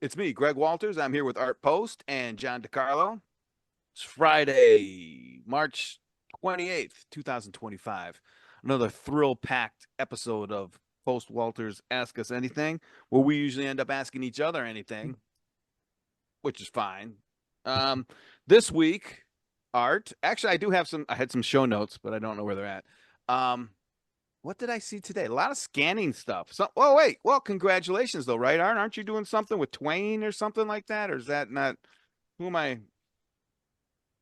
It's me, Greg Walters. I'm here with Art Post and John DiCarlo. It's Friday, March 28th, 2025. Another thrill-packed episode of Post Walters Ask Us Anything, where we usually end up asking each other anything, which is fine. Um, this week, Art, actually, I had some show notes, but I don't know where they're at. Um, what did I see today? A lot of scanning stuff. So, oh wait, well, congratulations though, right, Art? Aren't you doing something with Twain or something like that? Or is that not? Who am I?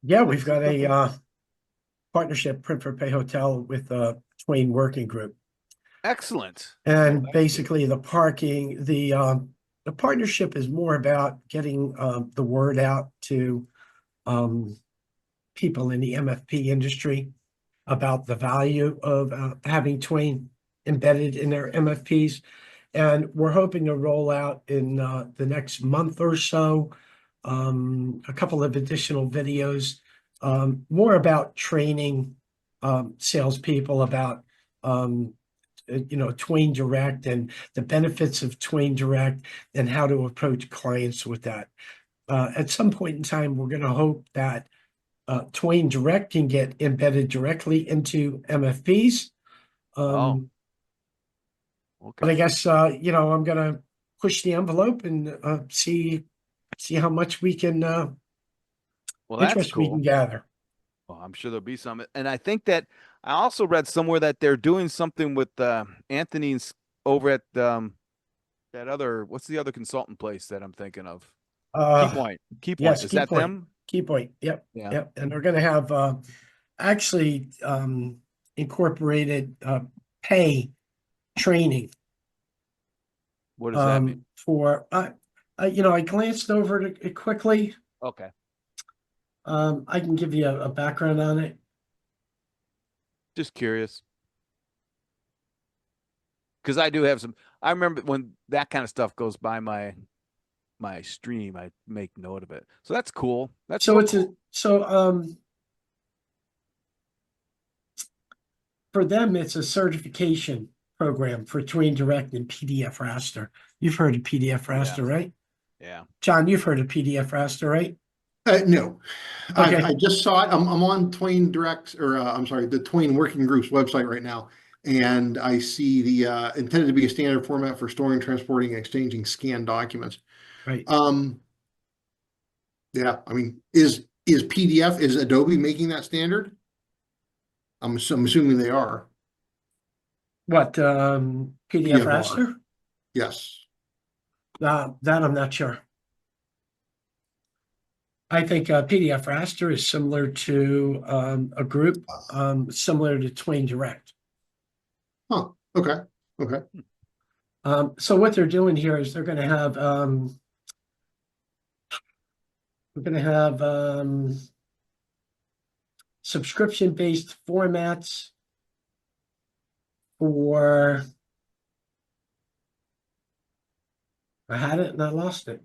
Yeah, Did I we've see got something? a partnership Print for Pay Hotel with Twain Working Group, Excellent. Well, and that's good. basically the partnership is more about getting the word out to um, people in the MFP industry about the value of having Twain embedded in their MFPs, and we're hoping to roll out in the next month or so a couple of additional videos, more about training salespeople about Twain Direct and the benefits of Twain Direct and how to approach clients with that. At some point in time, we're going to hope that Twain Direct can get embedded directly into MFPs. Oh, But I okay. guess I'm going to push the envelope and see how much we can Well, that's interest we can cool. gather. Well, I'm sure there'll be some. And I think that I also read somewhere that they're doing something with Anthony's over at that other. What's the other consultant place that I'm thinking of? Key Uh, Point. Key Point. yes, Is key that point, them? key point. Yep, Yeah. yep. And they're going to have actually incorporated pay training What does that mean? for I glanced over it quickly. Okay. I can give you a background on it. Just curious. Because I do have some. I remember when that kind of stuff goes by my stream, I make note of it. So that's cool. That's So so it's a cool. so for them it's a certification program for Twain Direct and PDF Raster. You've heard of PDF Yeah, Raster, right? yeah. John, you've heard of PDF Raster, right? No, I Okay. just saw it. I'm on Twain Direct, or I'm sorry, the Twain Working Group's website right now, and I see the intended to be a standard format for storing, transporting, and exchanging scanned documents. Right. Um, yeah, I mean, is PDF, is Adobe making that standard? I'm assuming they are. What PDF PDFR, Raster? yes. That I'm not sure. I think PDF Raster is similar to a group similar to Twain Direct. Huh. Okay. Okay. So what they're doing here is they're going to have subscription-based formats for. I had it and I lost it.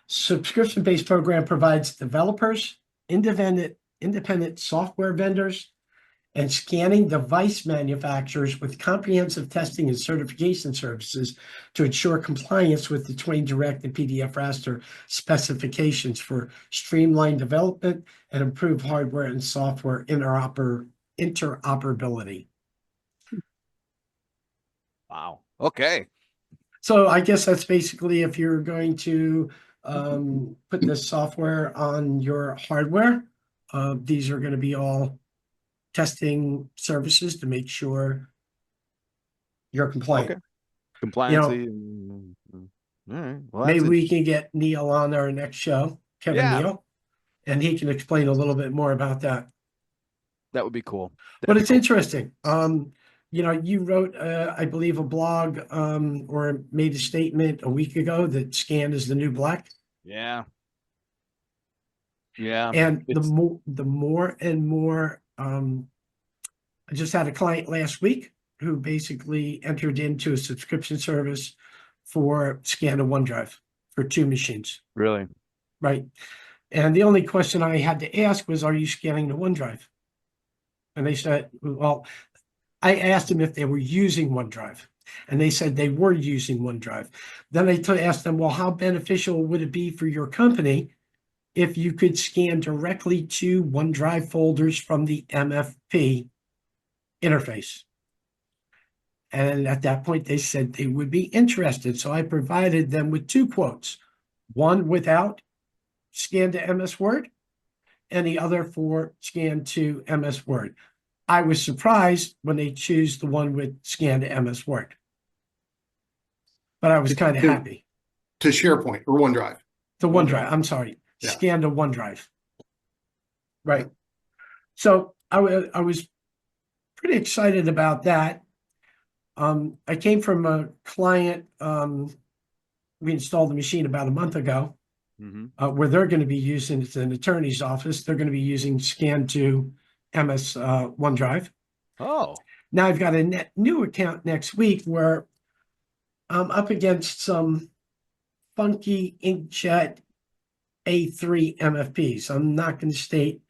Subscription-based program provides developers, independent software vendors, and scanning device manufacturers with comprehensive testing and certification services to ensure compliance with the Twain Direct and PDF Raster specifications for streamlined development and improved hardware and software interoperability. Wow. Okay. So I guess that's basically if you're going to put this software on your hardware, these are going to be all testing services to make sure you're Okay. compliant. You know, Compliancy. All right. Well, maybe that's we interesting. can get Neil on our next show, Kevin Yeah, Neal, and he can explain a little bit more about that. that would be cool. But That'd be it's cool. interesting. You wrote, I believe, a blog or made a statement a week ago that scan is the new black. Yeah. Yeah. And It's the more and more, I just had a client last week who basically entered into a subscription service for scan to OneDrive for 2 machines, really. right? And the only question I had to ask was, are you scanning to OneDrive? And they said, well, I asked them if they were using OneDrive. And they said they were using OneDrive. Then I asked them, well, how beneficial would it be for your company if you could scan directly to OneDrive folders from the MFP interface? And at that point, they said they would be interested. So I provided them with 2 quotes, one without scan to MS Word and the other for scan to MS Word. I was surprised when they choose the one with scan to MS Word, but I was kind of happy. To SharePoint or OneDrive. To OneDrive, I'm sorry, Yeah. scan to OneDrive. Right. So I was pretty excited about that. I came from a client, we installed the machine about a month ago, where they're going to be using, it's an attorney's office, they're going to be using scan to MS OneDrive. Oh. Now I've got a new account next week where I'm up against some funky inkjet A3 MFPs. I'm not going to state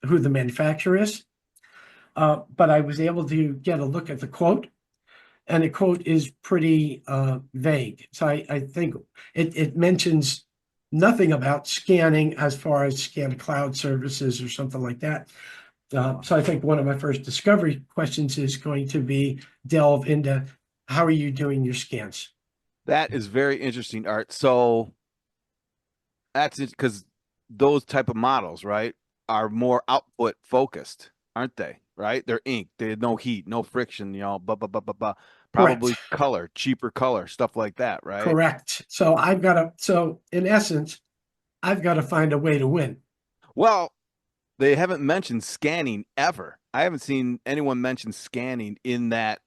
who the manufacturer is, but I was able to get a look at the quote, and the quote is pretty vague. So I think it mentions nothing about scanning as far as scan to cloud services or something like that. So I think one of my first discovery questions is going to be delve into how are you doing your scans? That is very interesting, Art. So that's it, because those type of models, right, are more output focused, aren't they? Right? They're ink. They had no heat, no friction, blah, blah, blah, blah, blah. Probably Correct. color, cheaper color, stuff like that, right? Correct. So so in essence, I've got to find a way to win. Well, they haven't mentioned scanning ever. I haven't seen anyone mention scanning in that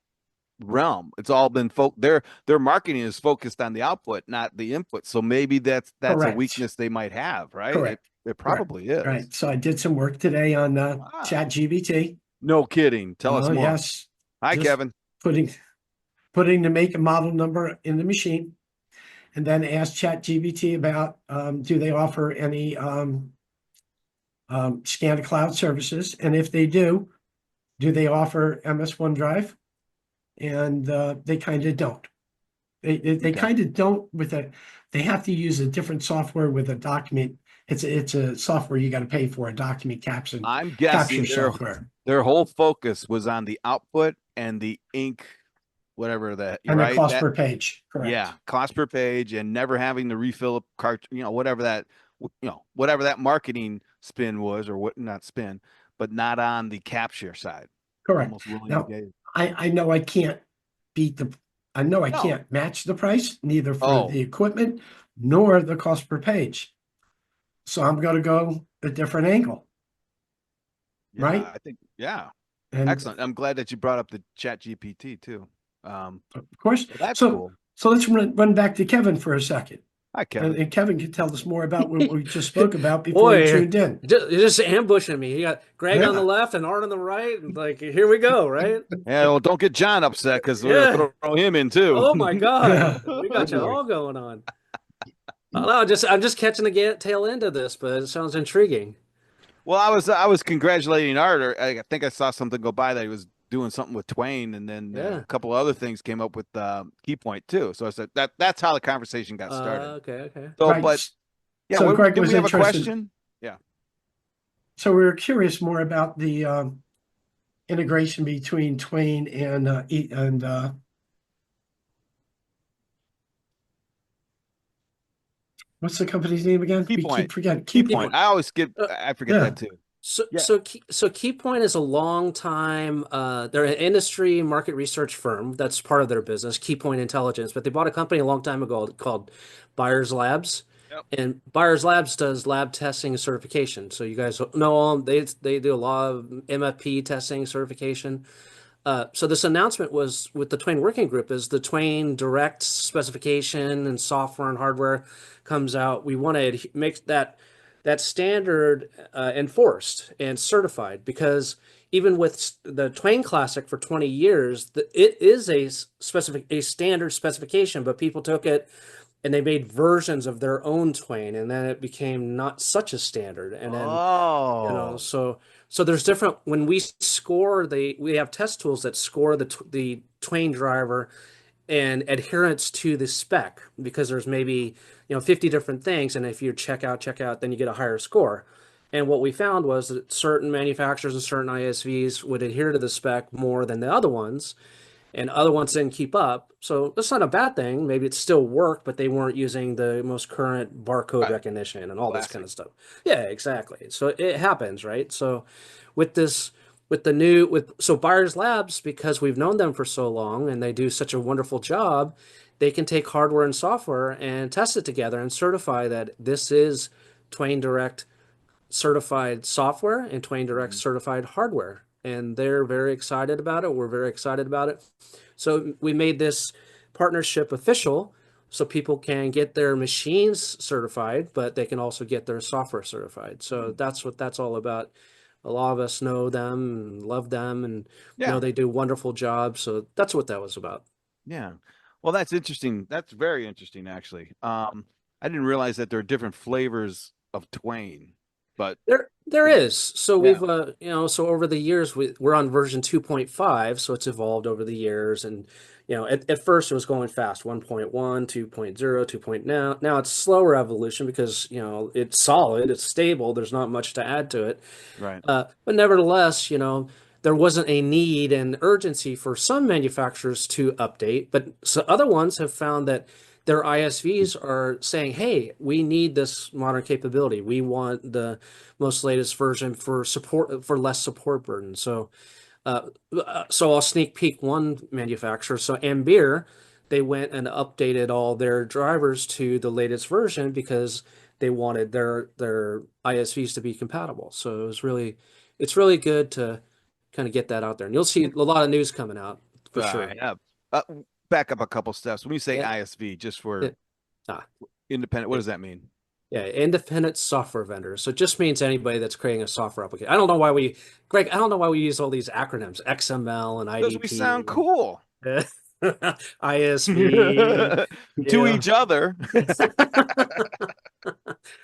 realm. It's all been their marketing is focused on the output, not the input. So maybe that's Correct. a weakness they might have, right? Correct. It probably is. Right. So I did some work today on Wow. ChatGPT. No kidding. Tell us more. Yes. Hi, Just Kevin. Putting the make and model number in the machine, and then ask ChatGPT about do they offer any scan to cloud services, and if they do they offer MS OneDrive? And they kind of don't. They Okay. kind of don't they have to use a different software with a document. It's a software you got to pay for, a document capture. I'm guessing software. Their whole focus was on the output and the ink, whatever that, And right? the cost per page. Correct. Yeah, cost per page, and never having to refill a cart, whatever that marketing spin was, or what, not spin, but not on the capture side. Correct. Almost willing Now, to get. I know I can't can't match the price, neither for the equipment nor the cost per page. So I'm going to go a different angle. Yeah, right? I think, yeah. And Excellent. I'm glad that you brought up the Chat GPT too. of course. Well, that's So cool. so let's run back to Kevin for a second. Hi, Kevin. And Kevin can tell us more about what we just spoke about before Boy, he tuned in. you're just ambushing me. You got Greg on the Yeah. left and Art on the right, and like here we go, right? Yeah, well, don't get John upset because we're Yeah. gonna throw him in too. Oh my God, Yeah. we got you all going on. Oh, no, I'm just catching the tail end of this, but it sounds intriguing. Well, I was congratulating Art. Or I think I saw something go by that he was doing something with Twain, and then Yeah. a couple of other things came up with Keypoint too. So I said that's how the conversation got started. Okay. So, Right. but yeah, So Greg did was we have a interested. question? Yeah. So we were curious more about the integration between Twain and what's the company's name again? We Keypoint. keep forgetting. Keypoint. I always I forget Yeah. that too. So Yeah. Keypoint is a long time. They're an industry market research firm. That's part of their business, Keypoint Intelligence. But they bought a company a long time ago called Buyers Labs. Yep. And Buyers Labs does lab testing and certification. So you guys know them. They do a lot of MFP testing certification. So this announcement was with the Twain Working Group as the Twain Direct specification and software and hardware comes out. We want to make that standard enforced and certified, because even with the Twain Classic for 20 years, it is a standard specification, but people took it and they made versions of their own Twain, and then it became not such a standard. And then so there's different, when we score we have test tools that score the Twain driver and adherence to the spec, because there's maybe 50 different things, and if you check out, then you get a higher score. And what we found was that certain manufacturers and certain ISVs would adhere to the spec more than the other ones, and other ones didn't keep up. So that's not a bad thing. Maybe it still worked, but they weren't using the most current barcode recognition and all this kind of stuff. Yeah, exactly. So it happens, right? So with this, so Buyers Labs, because we've known them for so long and they do such a wonderful job, they can take hardware and software and test it together and certify that this is Twain Direct certified software and Twain Direct certified hardware. And they're very excited about it. We're very excited about it. So we made this partnership official so people can get their machines certified, but they can also get their software certified. So that's what that's all about. A lot of us know them and love them and know they do wonderful jobs. So that's what that was about. Yeah. Well, that's interesting. That's very interesting, actually. I didn't realize that there are different flavors of Twain, but there is. So we've so over the years we're on version 2.5, so it's evolved over the years. And at first it was going fast, 1.1, 2.0, 2.0. Now it's slower evolution because it's solid, it's stable, there's not much to add to it. Right. But nevertheless, there wasn't a need and urgency for some manufacturers to update, but so other ones have found that their ISVs are saying, hey, we need this modern capability. We want the most latest version for support, for less support burden. So I'll sneak peek one manufacturer. So Ambir, they went and updated all their drivers to the latest version because they wanted their ISVs to be compatible. So it's really good to kind of get that out there. And you'll see a lot of news coming out for sure. Yeah. Back up a couple steps. When we say ISV, just for independent, what does that mean? Yeah, independent software vendor. So it just means anybody that's creating a software application. I don't know why we use all these acronyms, XML and IDP. Because we sound cool. ISV. To each other.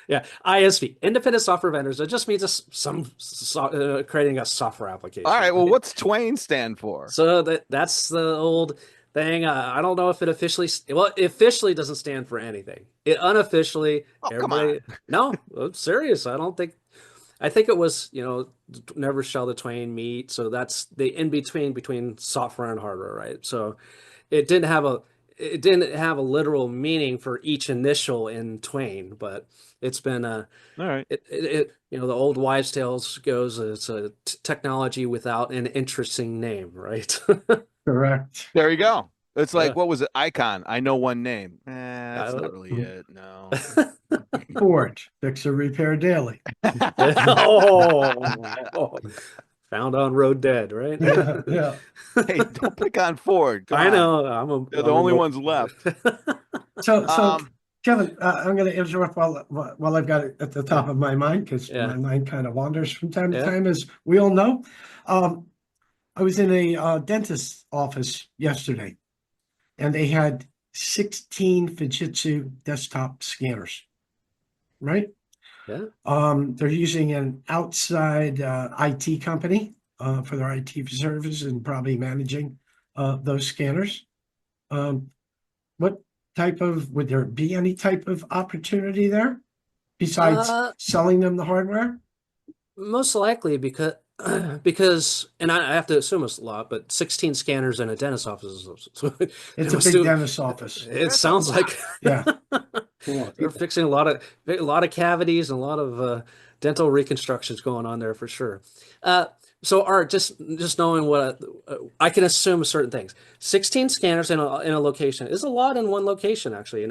Yeah, ISV, independent software vendors. It just means creating a software application. All right, well, what's Twain stand for? So that's the old thing. I don't know if it officially doesn't stand for anything. It unofficially, everybody. Come on. No, I'm serious. I think it was, never shall the twain meet. So that's the in between software and hardware, right? So it didn't have a literal meaning for each initial in Twain, but it's been all right. The old wives' tales goes, it's a technology without an interesting name, right? Correct. There you go. It's like, what was it? Icon. I know one name. That's not really it. No. Ford, fix or repair daily. Found on Road Dead, right? Yeah. Hey, don't pick on Ford. Come I on. know. They're the only ones left. So Kevin, I'm going to interrupt while I've got it at the top of my mind, because my mind kind of wanders from time to time, as we all know. I was in a dentist's office yesterday, and they had 16 Fujitsu desktop scanners, right? Yeah. They're using an outside IT company for their IT services and probably managing those scanners. Would there be any type of opportunity there besides selling them the hardware? Most likely because, and I have to assume it's a lot, but 16 scanners in a dentist office it's a big dentist office. It sounds like they're fixing a lot of cavities and a lot of dental reconstructions going on there for sure. So Art, just knowing what I can assume certain things. 16 scanners in a location is a lot in one location, actually,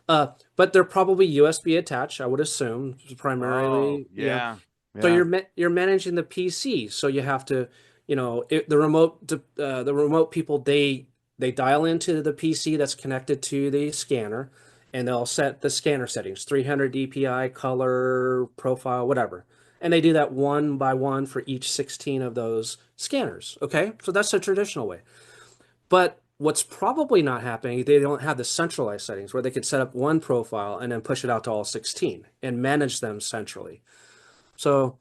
but they're probably USB attached, I would assume, primarily. Yeah. So you're managing the PC, so you have to, the remote people, they dial into the PC that's connected to the scanner, and they'll set the scanner settings, 300 DPI, color, profile, whatever. And they do that one by one for each 16 of those scanners. Okay, so that's the traditional way. But what's probably not happening, they don't have the centralized settings where they could set up one profile and then push it out to all 16 and manage them centrally. So,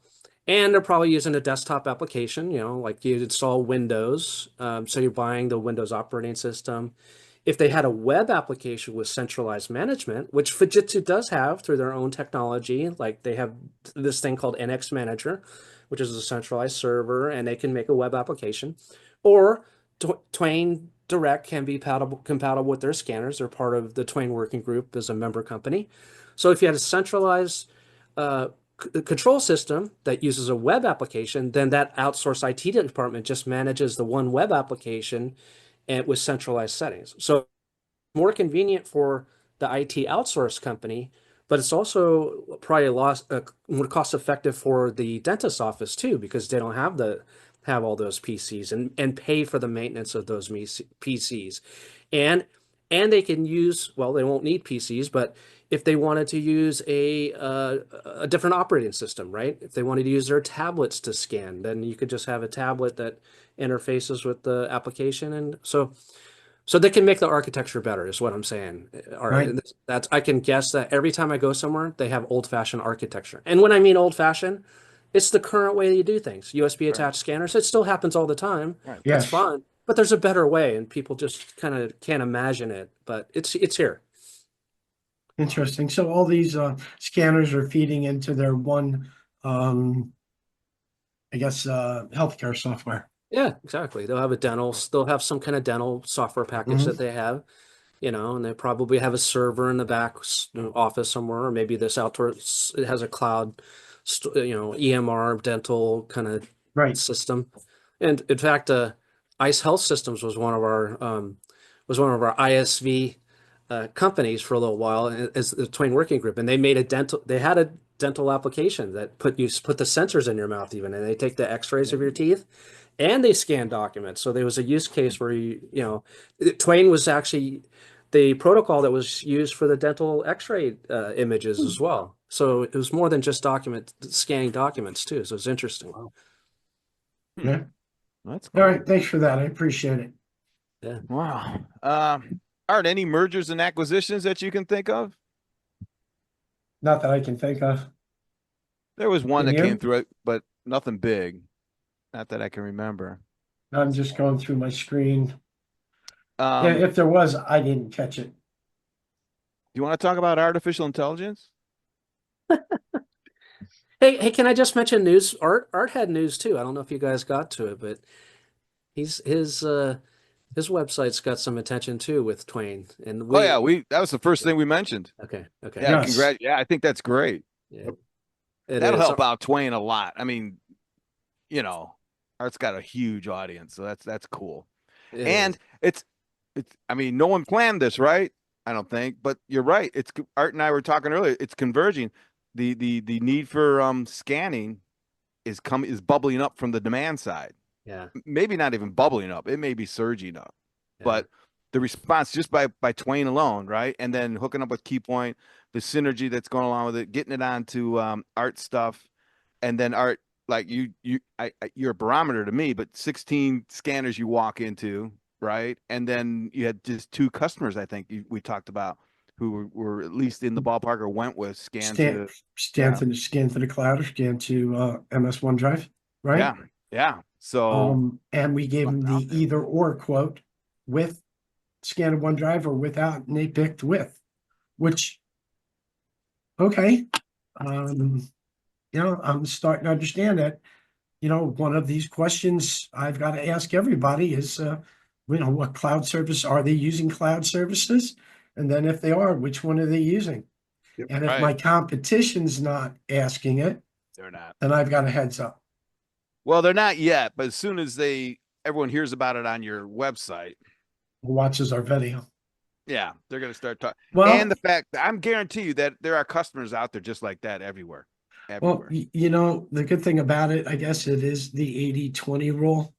and they're probably using a desktop application, like you install Windows. So you're buying the Windows operating system. If they had a web application with centralized management, which Fujitsu does have through their own technology, like they have this thing called NX Manager, which is a centralized server, and they can make a web application, or Twain Direct can be compatible with their scanners. They're part of the Twain Working Group as a member company. So if you had a centralized control system that uses a web application, then that outsourced IT department just manages the one web application and with centralized settings. So more convenient for the IT outsource company, but it's also probably more cost effective for the dentist's office too, because they don't have all those PCs and pay for the maintenance of those PCs. And they can use, well, they won't need PCs, but if they wanted to use a different operating system, right? If they wanted to use their tablets to scan, then you could just have a tablet that interfaces with the application. And so they can make the architecture better, is what I'm saying. Right. I can guess that every time I go somewhere, they have old-fashioned architecture. And when I mean old-fashioned, it's the current way you do things. USB attached scanners, it still happens all the time. Right. Yes. That's fun, but there's a better way, and people just kind of can't imagine it. But it's here. Interesting. So all these scanners are feeding into their one, I guess, healthcare software. Yeah, exactly. They'll have some kind of dental software package that they have, and they probably have a server in the back office somewhere, or maybe this outdoor, it has a cloud, EMR dental kind of Right. system. And in fact, ICE Health Systems was one of our ISV companies for a little while as the Twain Working Group, and they had a dental application that put the sensors in your mouth even, and they take the X-rays of your teeth, and they scan documents. So there was a use case where Twain was actually the protocol that was used for the dental X-ray images as well. So it was more than just scanning documents too. So it's interesting. Wow. Yeah. That's cool. All right. Thanks for that. I appreciate it. Yeah. Wow. Art, any mergers and acquisitions that you can think of? Not that I can think of. There was one Can that you? came through it, but nothing big. Not that I can remember. I'm just going through my screen. Yeah, if there was, I didn't catch it. Do you want to talk about artificial intelligence? Hey, can I just mention news? Art had news too. I don't know if you guys got to it, but his website's got some attention too with Twain. And that was the first thing we mentioned. Okay. Yeah, Yes. Yeah, I think that's great. Yeah. That'll help out Twain a lot. I mean, Art's got a huge audience, so that's cool. And it's I mean, no one planned this, right? I don't think, but you're right. It's Art and I were talking earlier. It's converging. The need for scanning is bubbling up from the demand side. Yeah. Maybe not even bubbling up. It may be surging up. Yeah. But the response just by Twain alone, right? And then hooking up with Keypoint, the synergy that's going along with it, getting it onto Art stuff, and then Art, like you're a barometer to me, but 16 scanners you walk into, right? And then you had just 2 customers, I think we talked about, who were at least in the ballpark or went with scan to the cloud or scan to MS OneDrive, right? Yeah. So and we gave them the either or quote with scan to OneDrive or without, and they picked with, which okay. I'm starting to understand that. One of these questions I've got to ask everybody is what cloud service are they using? Cloud services, and then if they are, which one are they using? Yep. And if my competition's not asking it, they're not. then I've got a heads up. Well, they're not yet, but as soon as everyone hears about it on your website, Watches our video. Yeah, they're going to start talking. Well, and the fact that I'm guarantee you that there are customers out there just like that everywhere. Well, the good thing about it, I guess it is the 80-20 rule.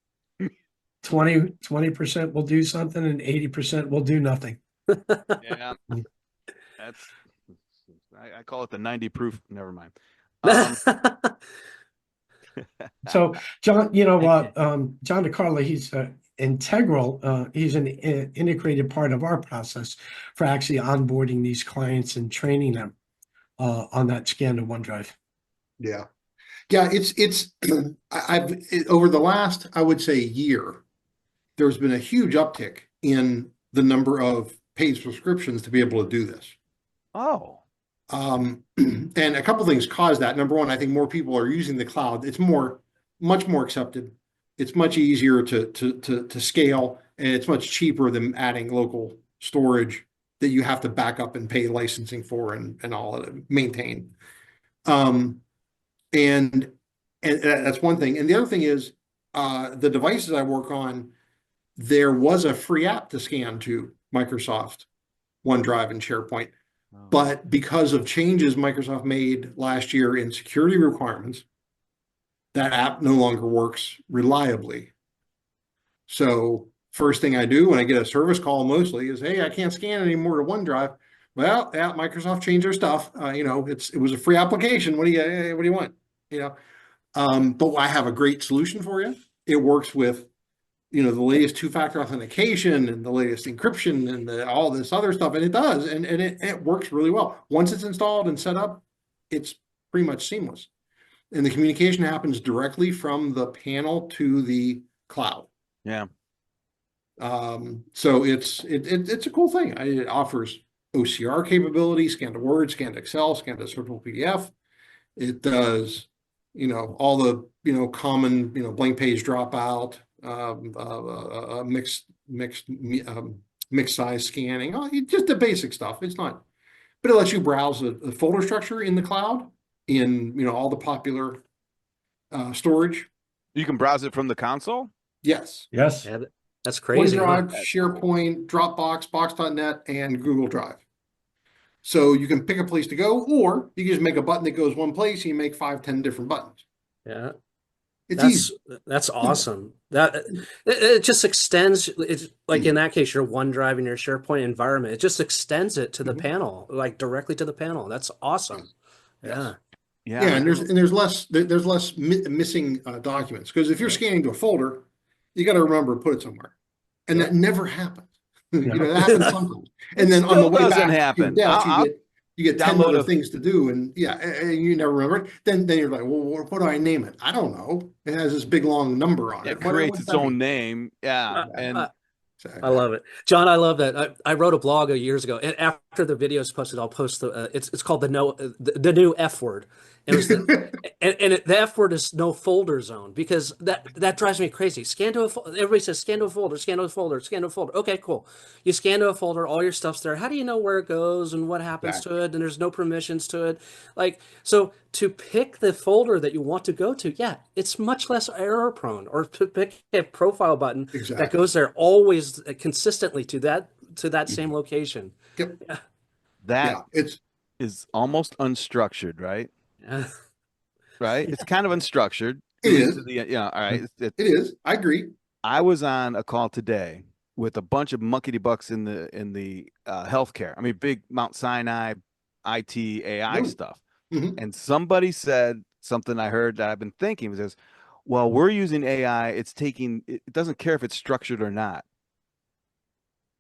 20% will do something and 80% will do nothing. Yeah, I call it the 90 proof. Never mind. So John, John DeCarlo, he's integral. He's an integrated part of our process for actually onboarding these clients and training them on that scan to OneDrive. Yeah. It's I've over the last, I would say, year, there's been a huge uptick in the number of paid subscriptions to be able to do this. Oh, And a couple things cause that. Number one, I think more people are using the cloud. It's much more accepted. It's much easier to scale, and it's much cheaper than adding local storage that you have to back up and pay licensing for and all of it, maintain. And that's one thing. And the other thing is, the devices I work on, there was a free app to scan to Microsoft OneDrive and SharePoint. But because of changes Microsoft made last year in security requirements, that app no longer works reliably. So first thing I do when I get a service call mostly is, hey, I can't scan anymore to OneDrive. Well, yeah, Microsoft changed their stuff. It was a free application. What do you want? But I have a great solution for you. It works with the latest two-factor authentication and the latest encryption and all this other stuff. And it does. And it works really well. Once it's installed and set up, it's pretty much seamless. And the communication happens directly from the panel to the cloud. yeah. So it's a cool thing. It offers OCR capability, scan to Word, scan to Excel, scan to searchable PDF. It does, all the, common, blank page dropout, mixed size scanning, just the basic stuff. It's not, but it lets you browse the folder structure in the cloud in, all the popular storage. You can browse it from the console? Yes. Yes. Yeah, that's crazy. huh? OneDrive, SharePoint, Dropbox, Box.net, and Google Drive. So you can pick a place to go, or you can just make a button that goes one place and you make 5-10 different buttons. Yeah. It's That's easy. that's awesome. That it just extends. It's like in that case, your OneDrive and your SharePoint environment. It just extends it to the panel, like directly to the panel. That's awesome. Yes. Yeah. Yeah, and there's less missing documents, because if you're scanning to a folder, you got to remember to put it somewhere, and that never happens. That happens sometimes. And then on the way doesn't back happen. to your desk, you get 10 download other a- things to do, and and you never remember it. Then you're like, well, what do I name it? I don't know. It has this big long number on it. It creates its own name. Yeah. I love it, John. I love that. I wrote a blog years ago, and after the video is posted, I'll post the. It's called the new F word. It was the F word is no folder zone, because that drives me crazy. Scan to a everybody says scan to a folder, scan to a folder, scan to a folder. Okay, cool. You scan to a folder, all your stuff's there. How do you know where it goes and what happens to it? And there's no permissions to it. So to pick the folder that you want to go to, yeah, it's much less error prone. Or to pick a profile button that goes there always consistently to that same location. Yep. Yeah. That is almost unstructured, right? Yeah. Right? It's kind of unstructured. It is. All right. It is. I agree. I was on a call today with a bunch of muckety bucks in the healthcare. I mean, big Mount Sinai IT AI stuff. Mm-hmm. And somebody said something I heard that I've been thinking, says, well, we're using AI. It doesn't care if it's structured or not.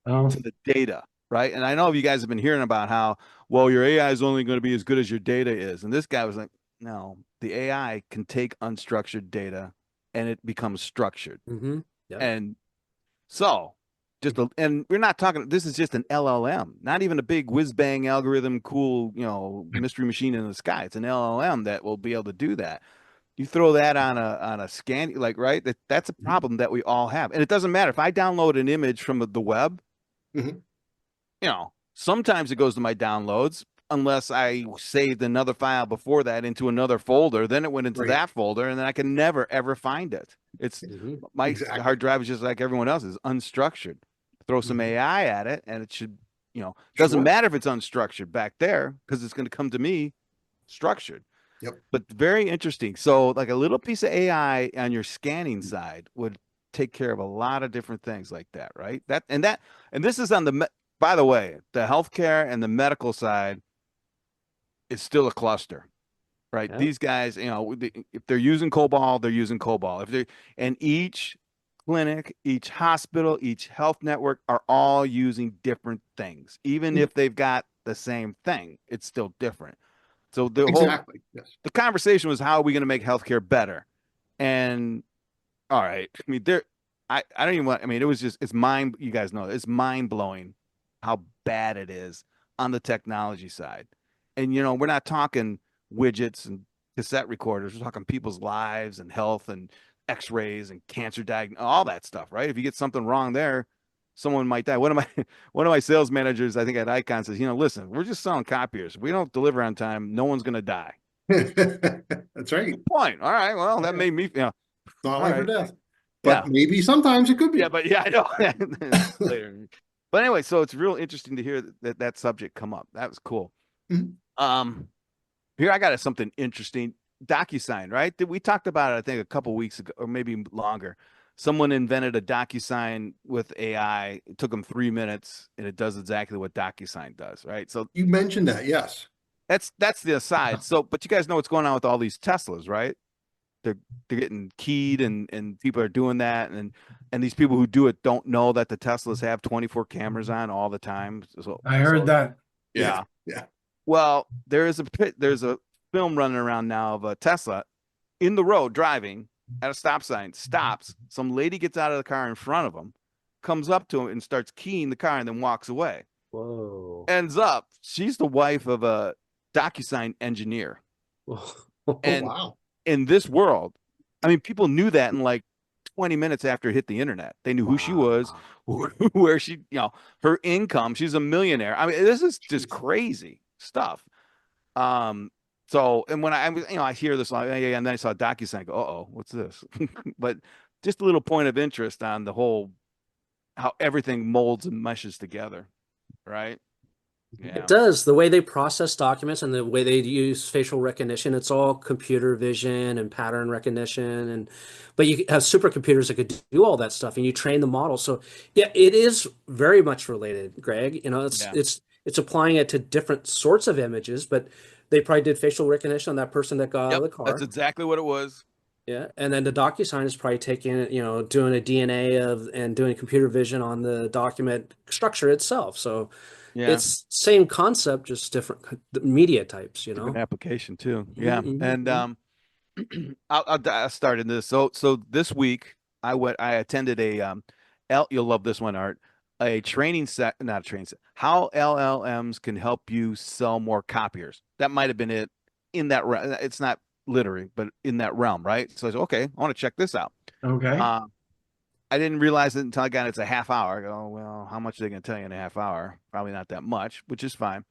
To the data, right? And I know you guys have been hearing about how, well, your AI is only going to be as good as your data is. And this guy was like, no, the AI can take unstructured data and it becomes structured. Mm-hmm. Yep. And so and we're not talking, this is just an LLM, not even a big whiz bang algorithm, cool, mystery machine in the sky. It's an LLM that will be able to do that. You throw that on a scan, right? That's a problem that we all have. And it doesn't matter if I download an image from the web, sometimes it goes to my downloads, unless I saved another file before that into another folder. Then it went into that folder, and then I can never, ever find it. It's my hard drive is just like everyone else's, unstructured. Throw some AI at it, and it should, doesn't matter if it's unstructured back there, because it's going to come to me structured. Yep. But very interesting. So like a little piece of AI on your scanning side would take care of a lot of different things like that, right? And this is on by the way, the healthcare and the medical side is still a cluster, right? Yeah. These guys, if they're using COBOL, they're using COBOL. And each clinic, each hospital, each health network are all using different things. Even if they've got the same thing, it's still different. So the the conversation was, how are we going to make healthcare better? And all right, I mean, I don't even want, I mean, it was just, it's mind, you guys know, it's mind blowing how bad it is on the technology side. And, you know, we're not talking widgets and cassette recorders. We're talking people's lives and health and x-rays and cancer diagnosis, all that stuff, right? If you get something wrong there, someone might die. One of my sales managers, I think at Icon says, you know, listen, we're just selling copiers. If we don't deliver on time, no one's going to die. That's right. Good point. All right. Well, that made me, you know, It's not all life or right. death, but Yeah. maybe sometimes it could be. Yeah, but yeah, I know. Later. But anyway, so it's real interesting to hear that subject come up. That was cool. Mhm. Here I got something interesting. DocuSign, right? We talked about it, I think, a couple weeks ago, or maybe longer. Someone invented a DocuSign with AI. It took them 3 minutes, and it does exactly what DocuSign does, right? So You mentioned that, yes. that's the aside. So, but you guys know what's going on with all these Teslas, right? They're getting keyed, and people are doing that, and these people who do it don't know that the Teslas have 24 cameras on all the time. I heard that. Yeah. Yeah. Well, there's a film running around now of a Tesla in the road driving at a stop sign, stops. Some lady gets out of the car in front of him, comes up to him and starts keying the car and then walks away. Whoa. Ends up, she's the wife of a DocuSign engineer. And Wow. in this world, I mean, people knew that in like 20 minutes after it hit the internet. They knew who she was, where she, you know, her income. She's a millionaire. I mean, this is just crazy stuff. So, and when I hear this, like, yeah, and then I saw DocuSign, I go, uh-oh, what's this? But just a little point of interest on the whole, how everything molds and meshes together, right? Yeah. It does. The way they process documents and the way they use facial recognition, it's all computer vision and pattern recognition. But you have supercomputers that could do all that stuff, and you train the model. So yeah, it is very much related, Greg. You know, Yeah. it's applying it to different sorts of images, but they probably did facial recognition on that person that got out of the car. That's exactly what it was. Yeah, and then the DocuSign is probably taking, you know, doing a DNA and doing computer vision on the document structure itself. So Yeah. it's same concept, just different media types, you Different know? application too. Yeah. Mhm, And mhm. I'll start in this. So this week I attended a you'll love this one, Art. A training set, not a training set. How LLMs can help you sell more copiers. That might have been it in that it's not literally, but in that realm, right? So I said, okay, I want to check this out. Okay. I didn't realize it until I got it's a half hour. I go, oh, well, how much are they going to tell you in a half hour? Probably not that much, which is fine.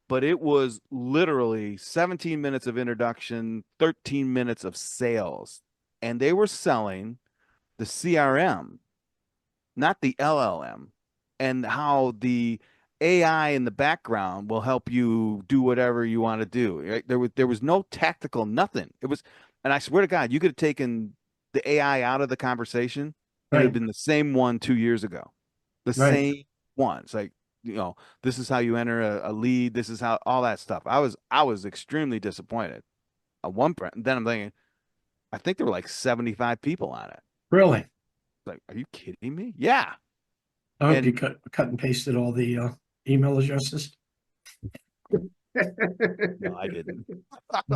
But it was literally 17 minutes of introduction, 13 minutes of sales. And they were selling the CRM, not the LLM, and how the AI in the background will help you do whatever you want to do. Right? There was no tactical nothing. It was, and I swear to God, you could have taken the AI out of the conversation, and it would have Right. been the same one 2 years ago. The Right. same one. It's like, you know, this is how you enter a lead. This is how all that stuff. I was extremely disappointed. At one point, then I'm thinking, I think there were like 75 people on it. Really? Like, are you kidding me? Yeah. I hope And you cut and pasted all the email addresses no, I didn't.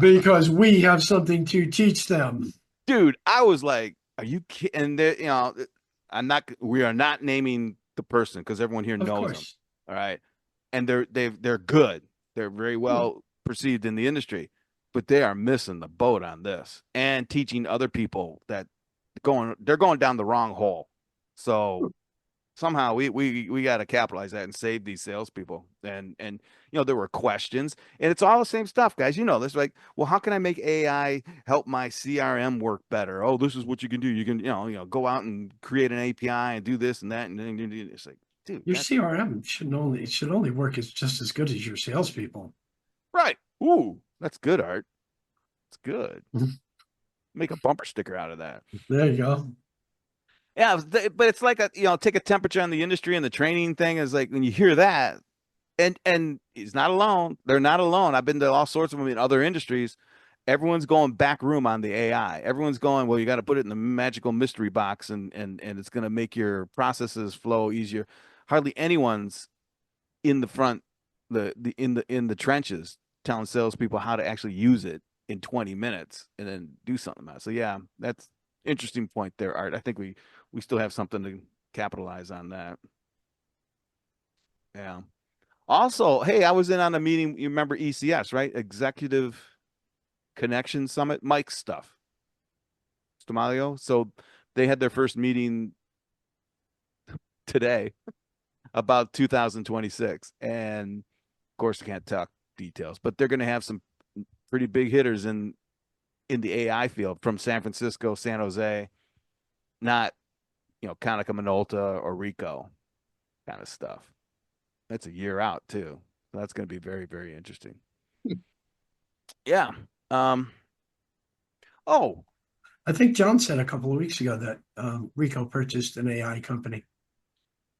because we have something to teach them. Dude, I was like, are you kidding? And they, you know, we are not naming the person because everyone here Of knows them. course. All right. And they're good. They're very well perceived in the industry, but they are missing the boat on this and teaching other people that they're going down the wrong hole. So somehow we got to capitalize that and save these salespeople. And you know, there were questions, and it's all the same stuff, guys. You know, this like, well, how can I make AI help my CRM work better? Oh, this is what you can do. You can, go out and create an API and do this and that, and then it's like, dude, Your CRM should only work as just as good as your salespeople. right. Ooh, that's good, Art. It's good. Mhm. Make a bumper sticker out of that. There you go. Yeah, but it's like take a temperature on the industry, and the training thing is like when you hear that, and he's not alone. They're not alone. I've been to all sorts of them in other industries. Everyone's going back room on the AI. Everyone's going, well, you got to put it in the magical mystery box, and it's going to make your processes flow easier. Hardly anyone's in the front, in the trenches, telling salespeople how to actually use it in 20 minutes and then do something about it. So yeah, interesting point there, Art. I think we still have something to capitalize on that. Yeah. Also, hey, I was in on a meeting. You remember ECS, right? Executive Connection Summit, Mike's stuff. Stamalio. So they had their first meeting today about 2026. And of course, I can't talk details, but they're going to have some pretty big hitters in the AI field from San Francisco, San Jose, not, Konica Minolta or Rico kind of stuff. That's a year out too. So that's going to be very, very interesting. Yeah. Oh, I think John said a couple of weeks ago that Rico purchased an AI company.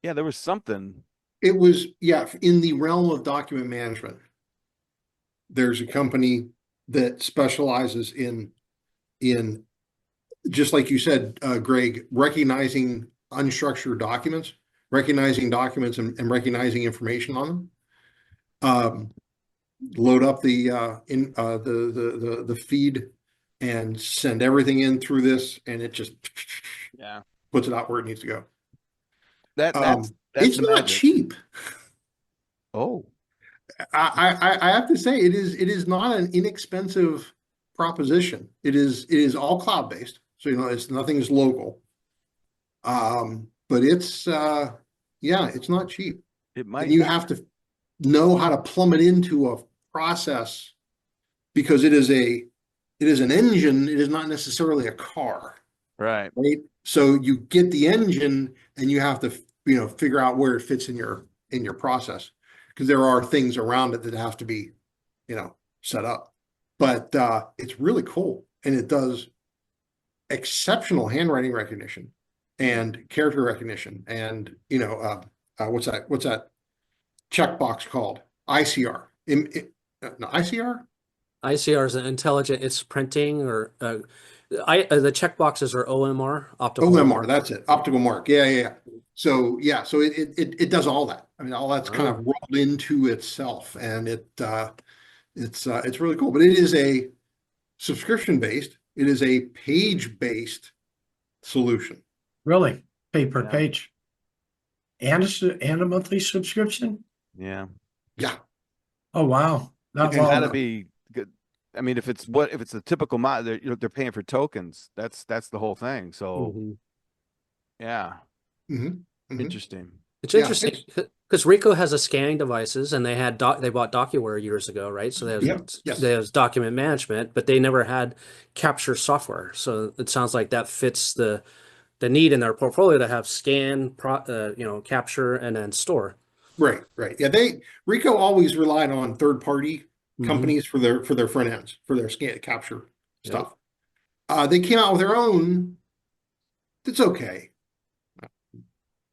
yeah, there was something. It was, in the realm of document management. There's a company that specializes in just like you said, Greg, recognizing unstructured documents, recognizing documents and recognizing information on them. Load up the feed and send everything in through this, and it just puts it out where it needs to go. That's it's the not magic. cheap. Oh, I have to say it is not an inexpensive proposition. It is all cloud based, so nothing's local. But it's it's not cheap. it might. And you have to know how to plumb it into a process, because it is an engine. It is not necessarily a car, Right. So you get the engine, and you have to figure out where it fits in your process, because there are things around it that have to be set up. But it's really cool, and it does exceptional handwriting recognition and character recognition, and what's that checkbox called? ICR. No, ICR? ICR is an intelligent, it's printing, or the checkboxes are OMR, optical OMR, that's it. Optical mark. Yeah. So it does all that. I mean, all that's kind of rolled into itself, and it's really cool. But it is a subscription based. It is a page based solution. Really? Pay per page? And a monthly subscription? Yeah. Yeah. Oh, wow. It's got to be good. I mean, if it's a typical mod, they're paying for tokens. That's the whole thing. So, yeah. Interesting. It's interesting because Ricoh has a scanning devices, and they bought DocuWare years ago, right? So they have document management, but they never had capture software. So it sounds like that fits the need in their portfolio to have scan, capture, and then store. Right. Yeah, Ricoh always relied on third-party companies for their front ends, for their scan capture stuff. They came out with their own. It's okay.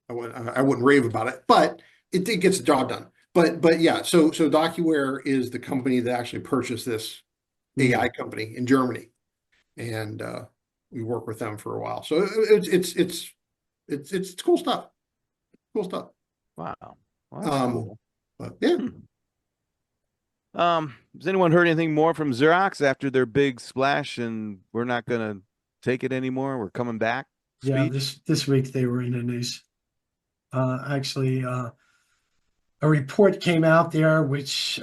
I wouldn't rave about it, but it gets the job done. But yeah, so DocuWare is the company that actually purchased this AI company in Germany, and we worked with them for a while. So it's cool stuff. Cool stuff. Wow. Well, that's cool. But yeah. Has anyone heard anything more from Xerox after their big splash and we're not gonna take it anymore? We're coming back? Yeah, this week they were in the news. Actually, a report came out there which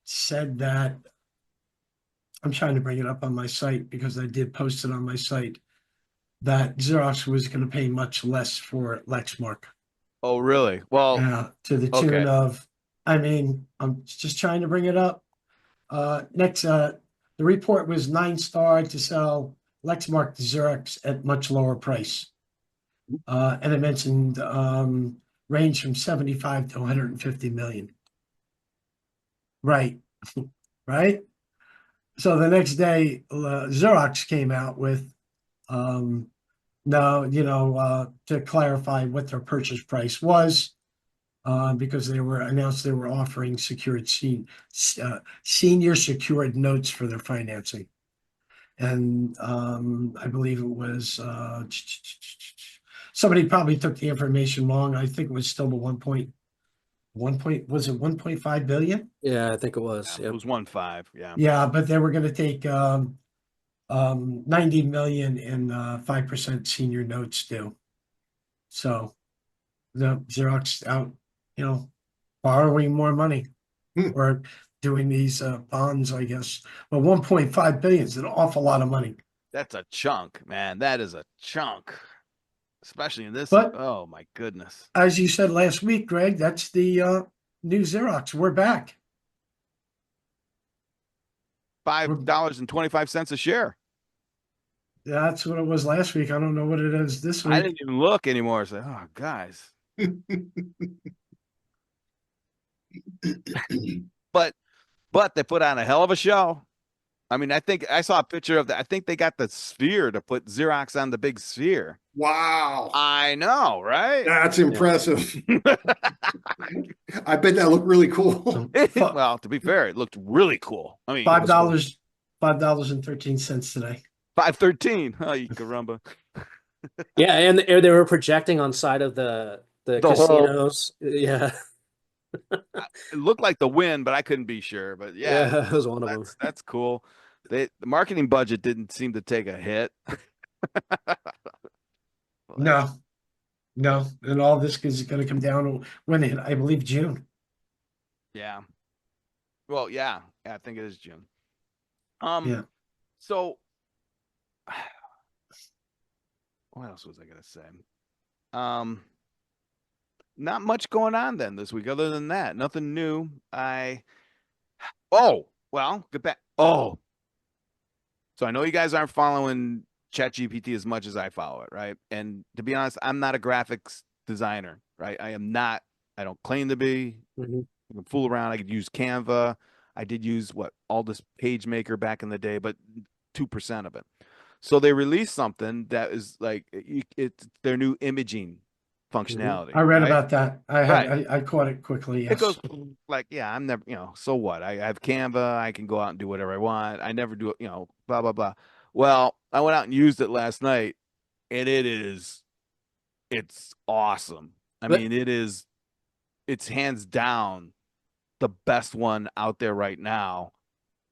said that, I'm trying to bring it up on my site because I did post it on my site, that Xerox was going to pay much less for Lexmark. Oh, really? Well, to the tune of, I'm just trying to bring it up. The report was 9-star to sell Lexmark to Xerox at much lower price. And it mentioned range from 75 to 150 million. Right. Right. So the next day, Xerox came out with to clarify what their purchase price was, because they announced they were offering senior secured notes for their financing. And I believe it was somebody probably took the information wrong. I think it was still the was it 1.5 billion? Yeah, I think it was. It was 1.5. Yeah. Yeah, but they were going to take 90 million in 5% senior notes due. So the Xerox out, borrowing more money or doing these bonds, I guess. But 1.5 billion is an awful lot of money. That's a chunk, man. That is a chunk, especially in this. But Oh my goodness. as you said last week, Greg, that's the new Xerox. We're back. $5.25 a share. That's what it was last week. I don't know what it is this I week. didn't even look anymore. It's like, oh, guys. But they put on a hell of a show. I mean, I think I saw a picture of that. I think they got the sphere to put Xerox on the big sphere. Wow. I know, right? That's impressive. I bet that looked really cool. Well, to be fair, it looked really cool. I mean, $5.13 today. 513. Oh, you caramba. Yeah, and they were projecting on side of the casinos. Yeah. It looked like the win, but I couldn't be sure. But yeah, it was one of them. That's cool. The marketing budget didn't seem to take a hit. No. And all this is going to come down when I believe June. Yeah. Well, yeah, I think it is June. Yeah. So what else was I gonna say? Not much going on then this week, other than that. Nothing new. Get back. So I know you guys aren't following ChatGPT as much as I follow it, right? And to be honest, I'm not a graphics designer, right? I am not. I don't claim to be. Mm-hmm. I can fool around. I could use Canva. I did use all this PageMaker back in the day, but 2% of it. So they released something that is like it's their new imaging functionality. I read right? about that. I caught it quickly. Yes. It goes like, yeah, I'm never, so what? I have Canva. I can go out and do whatever I want. I never do it, blah, blah, blah. Well, I went out and used it last night, and it's awesome. I mean, it's hands down the best one out there right now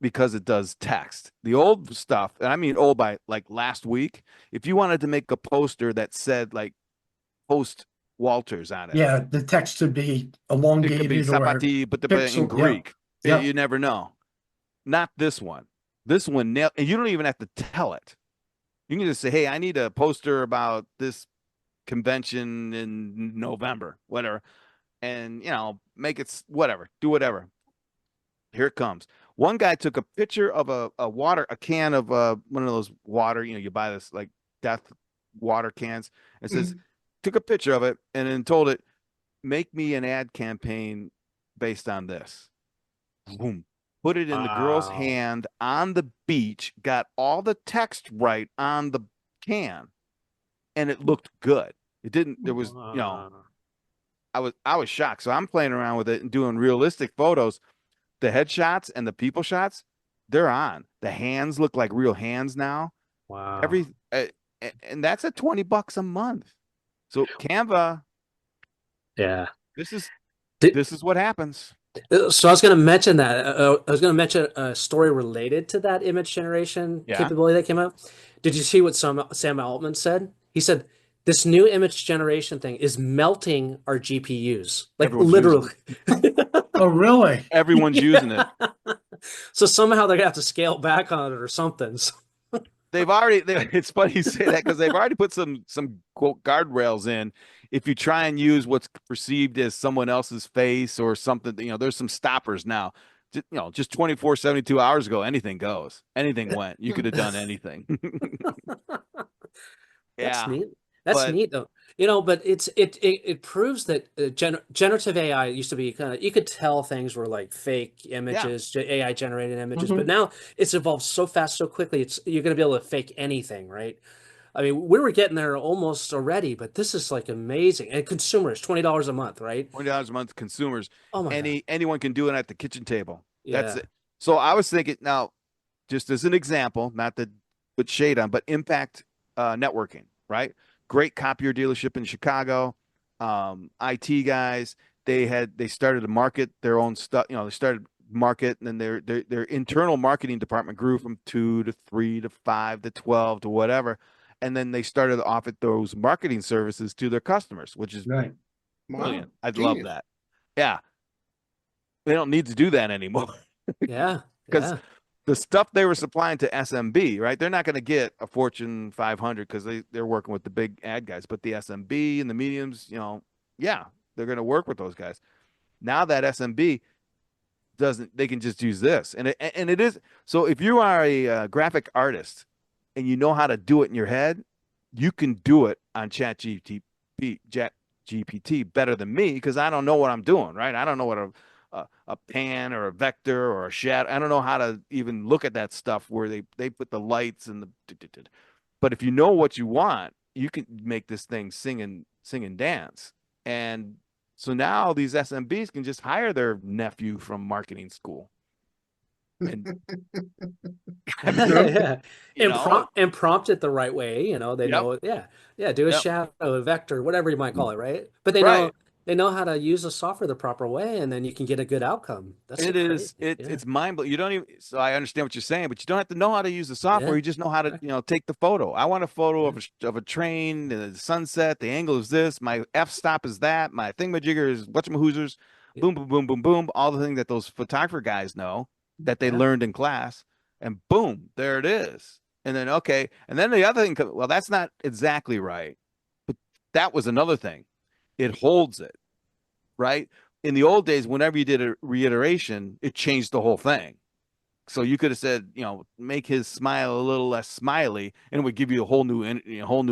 because it does text. The old stuff, and I mean old by like last week, if you wanted to make a poster that said like post Walters on it. Yeah, the text could be elongated. It could be sapati, but in Greek. Yeah. You never know. Not this one. This one, and you don't even have to tell it. You can just say, hey, I need a poster about this convention in November, whatever. And, make it whatever. Do whatever. Here it comes. One guy took a picture of a can of one of those water, you buy this like death water cans. It says, took a picture of it and then told it, make me an ad campaign based on this. Boom. Put it in the girl's hand on the beach, got all the text right on the can, and it looked good. It didn't, there was, I was shocked. So I'm playing around with it and doing realistic photos. The headshots and the people shots, they're on. The hands look like real hands now. Wow. And that's at $20 a month. So Canva, yeah, this is what happens. So I was going to mention that. I was going to mention a story related to that image generation capability that came out. Did you see what Sam Altman said? He said this new image generation thing is melting our GPUs, like Everyone's literally. Oh, really? Everyone's using it. So somehow they're gonna have to scale back on it or something. It's funny you say that because they've already put some quote guardrails in. If you try and use what's perceived as someone else's face or something, there's some stoppers now. Just 24, 72 hours ago, anything goes. Anything went. You could have done anything. That's neat. That's neat though. But it proves that generative AI used to be kind of, you could tell things were like fake images, AI generated images, but now it's evolved so fast, so quickly. You're going to be able to fake anything, right? I mean, we were getting there almost already, but this is like amazing. And consumers, $20 a month, right? $20 a month, consumers. Oh my God. Anyone can do it at the kitchen table. Yeah. That's it. So I was thinking now, just as an example, not to put shade on, but Impact Networking, right? Great copier dealership in Chicago. IT guys, they started to market their own stuff. They started market, and then their internal marketing department grew from 2 to 3 to 5 to 12 to whatever, and then they started to offer those marketing services to their customers, which is Right. brilliant. Wow. I'd love Genius. that. Yeah, they don't need to do that anymore Yeah. because Yeah. the stuff they were supplying to SMB, right? They're not going to get a Fortune 500 because they're working with the big ad guys, but the SMB and the mediums, yeah, they're going to work with those guys. Now that SMB doesn't, they can just use this, and it is. So if you are a graphic artist and you know how to do it in your head, you can do it on ChatGPT better than me because I don't know what I'm doing, right? I don't know what a pan or a vector or a shadow. I don't know how to even look at that stuff where they put the lights and the. But if you know what you want, you can make this thing sing and dance. And so now these SMBs can just hire their nephew from marketing school. And Yeah. you And know, prompt it the right way. You know, they yep, know, yeah. Yeah. Do a yep, shadow, a vector, whatever you might call it, right? But right. they know how to use the software the proper way, and then you can get a good outcome. That's It crazy. is Yeah. it's mind blowing. You don't even, so I understand what you're saying, but you don't have to know how to use the software. Yeah. You just know how to, Exactly. take the photo. I want a photo Yeah. of a train, the sunset, the angle is this, my f-stop is that, my thingamajigger is whatchamahoozers, Yeah. boom, boom, boom, boom, boom, all the things that those photographer guys know that they Yeah. learned in class, and boom, there it is. And then okay, and then the other thing, well, that's not exactly right, but that was another thing. It holds it, right? In the old days, whenever you did a reiteration, it changed the whole thing. So you could have said, make his smile a little less smiley, and it would give you a whole new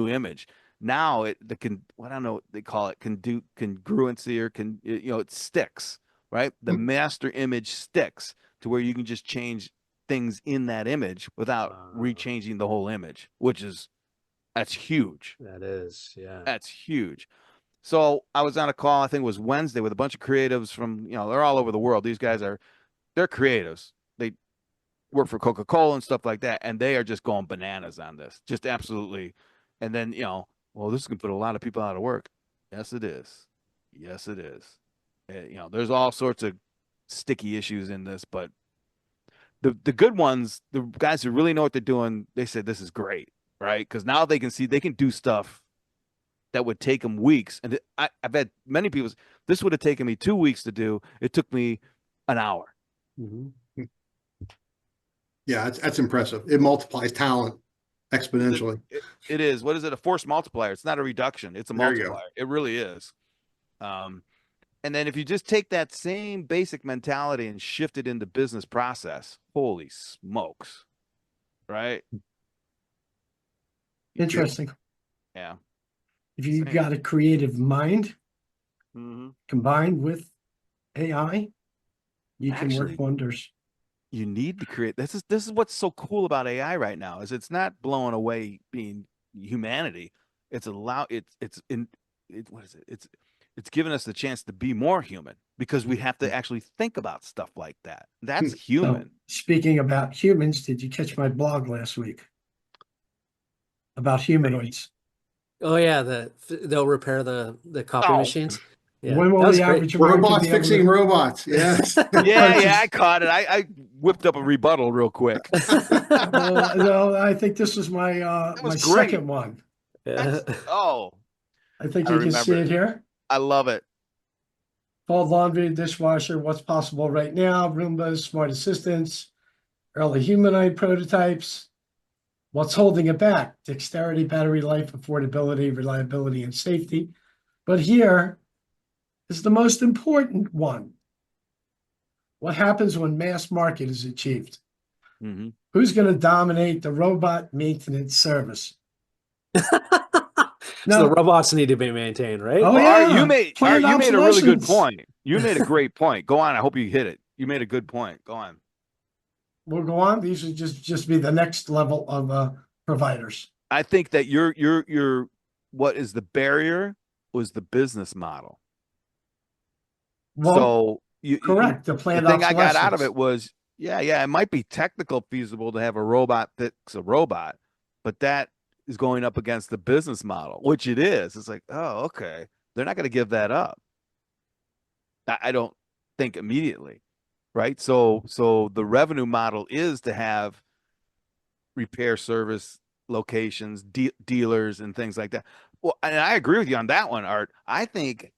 image. Now I don't know what they call it, congruency or it sticks, right? The master image sticks to where you can just change things in that image without rechanging the whole image, that's huge. That is, yeah. That's huge. So I was on a call, I think it was Wednesday, with a bunch of creatives from, they're all over the world. These guys they're creatives. They work for Coca-Cola and stuff like that, and they are just going bananas on this, just absolutely. And then, well, this is gonna put a lot of people out of work. Yes, it is. Yes, it is. There's all sorts of sticky issues in this, but the good ones, the guys who really know what they're doing, they said this is great, right? Because now they can see they can do stuff that would take them weeks. And I've had many people, this would have taken me 2 weeks to do. It took me an hour. Mm-hmm. Yeah, that's impressive. It multiplies talent exponentially. It is. What is it? A force multiplier. It's not a reduction. It's a There you multiplier. It really is. And then if you just take that same basic mentality and shift it into business process, holy smokes, right? Interesting. Yeah. If you've got a creative mind combined with AI, you can Actually, work wonders. You need to create. This is what's so cool about AI right now, is it's not blowing away being humanity. It's what is it? It's giving us the chance to be more human because we have to actually think about stuff like that. That's So, human. speaking about humans, did you catch my blog last week about humanoids? Oh yeah, they'll repair the copy machines. Yeah, When will that was the great. average American Robots be able fixing to robots. Yes. Yeah, I caught it. I whipped up a rebuttal real quick. No, I think this was my That was my great. second one. Yeah. I think I you can see remember it here. I love it. Fold laundry, dishwasher, what's possible right now, Roombas, smart assistants, early humanoid prototypes. What's holding it back? Dexterity, battery life, affordability, reliability, and safety. But here is the most important one. What happens when mass market is achieved? Mm-hmm. Who's going to dominate the robot maintenance service? So the robots need to be maintained, right? Oh, Well, yeah. Art, you made a really good obsolescence. point. You made a great point. Go on. I hope you hit it. You made a good point. Go on. We'll go on. These should just be the next level of providers. I think that your what is the barrier was the business model. Well, So correct. The the planned thing I got out of obsolescence. it was, yeah, it might be technical feasible to have a robot fix a robot, but that is going up against the business model, which it is. It's like, oh, okay. They're not going to give that up. I don't think immediately. right? So the revenue model is to have repair service locations, dealers, and things like that. Well, and I agree with you on that one, Art. I think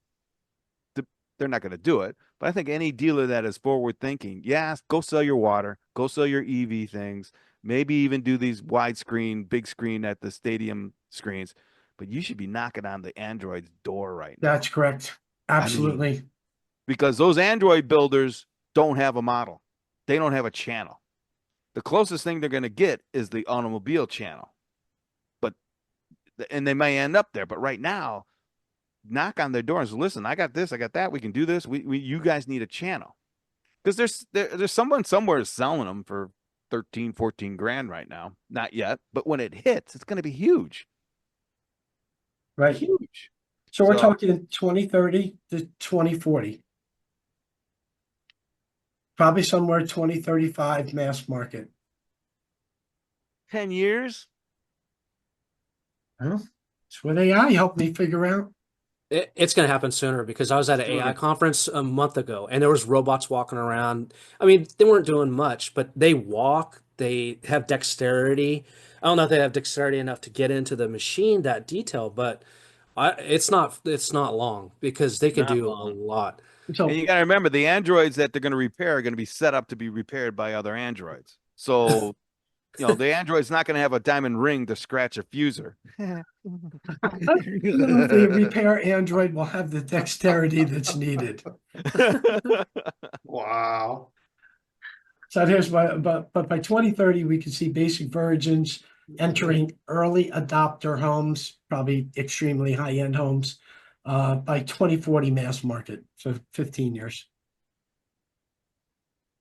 they're not going to do it, but I think any dealer that is forward thinking, yeah, go sell your water, go sell your EV things, maybe even do these widescreen, big screen at the stadium screens, but you should be knocking on the Android's door right now. That's correct. I mean, Absolutely. because those Android builders don't have a model. They don't have a channel. The closest thing they're going to get is the automobile channel. But and they may end up there, but right now, knock on their door and say, listen, I got this, I got that, we can do this. We you guys need a channel. Because there's someone somewhere selling them for 13, 14 grand right now. Not yet, but when it hits, it's going to be huge. Right. Huge. So we're So- talking 2030 to 2040. Probably somewhere 2035 mass market. 10 years? Well, it's what AI helped me figure out. It's going to happen sooner because I was at an AI Sooner. conference a month ago and there was robots walking around. I mean, they weren't doing much, but they walk, they have dexterity. I don't know if they have dexterity enough to get into the machine that detail, but it's not long because they can Not do a long. lot. So And you got to remember the androids that they're going to repair are going to be set up to be repaired by other androids. So, the android's not going to have a diamond ring to scratch a fuser. the repair Android will have the dexterity that's needed. Wow. So here's but by 2030, we can see basic versions entering early adopter homes, probably extremely high-end homes, by 2040 mass market, so 15 years.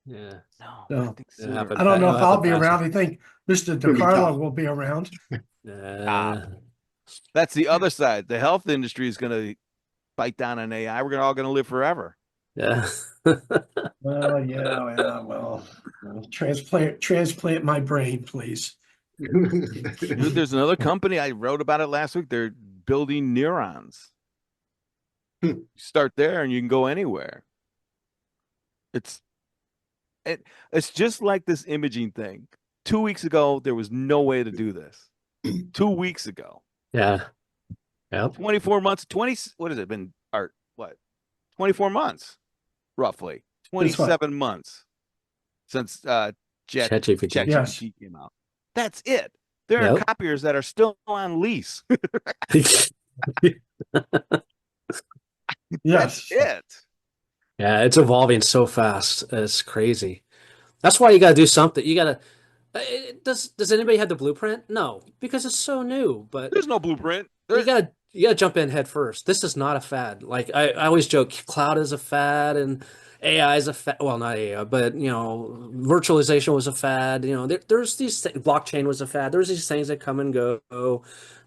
Yeah. No, So, I think it sooner. happened. I don't know if It'll I'll happen be faster. around. I think Mr. gonna be DiCarlo tough. will be around. That's the other side. The health industry is going to bite down on AI. We're all going to live forever. Yeah. Well, yeah, well, transplant my brain, please. Dude, there's another company. I wrote about it last week. They're building neurons. You start there and you can go anywhere. It's just like this imaging thing. 2 weeks ago, there was no way to do this. 2 weeks ago. Yeah. Yep. 24 months, what has it been, Art? What? 24 months, roughly. Since what? 27 months since ChatGPT. Yes. ChatGPT came out. That's it. There are Yep. copiers that are still on lease. Yes. That's it. Yeah, it's evolving so fast. It's crazy. That's why you got to do something. You got to. Does anybody have the blueprint? No, because it's so new. But There's no blueprint. you gotta jump in head first. This is not a fad. Like I always joke, cloud is a fad and AI is a fad. Well, not AI, but virtualization was a fad. There's these blockchain was a fad. There's these things that come and go.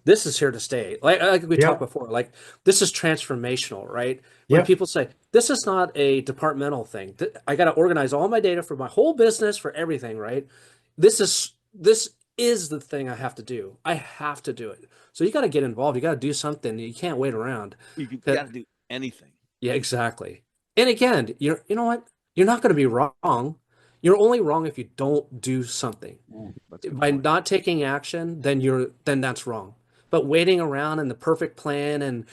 This is here to stay. Like we Yep. talked before. Like this is transformational, right? When Yep. people say this is not a departmental thing. I got to organize all my data for my whole business for everything, right? This is the thing I have to do. I have to do it. So you got to get involved. You got to do something. You can't wait around. You got to do anything. Yeah, exactly. And again, you know what? You're not going to be wrong. You're only wrong if you don't do something. That's a good By point. not taking action, then that's wrong. But waiting around and the perfect plan and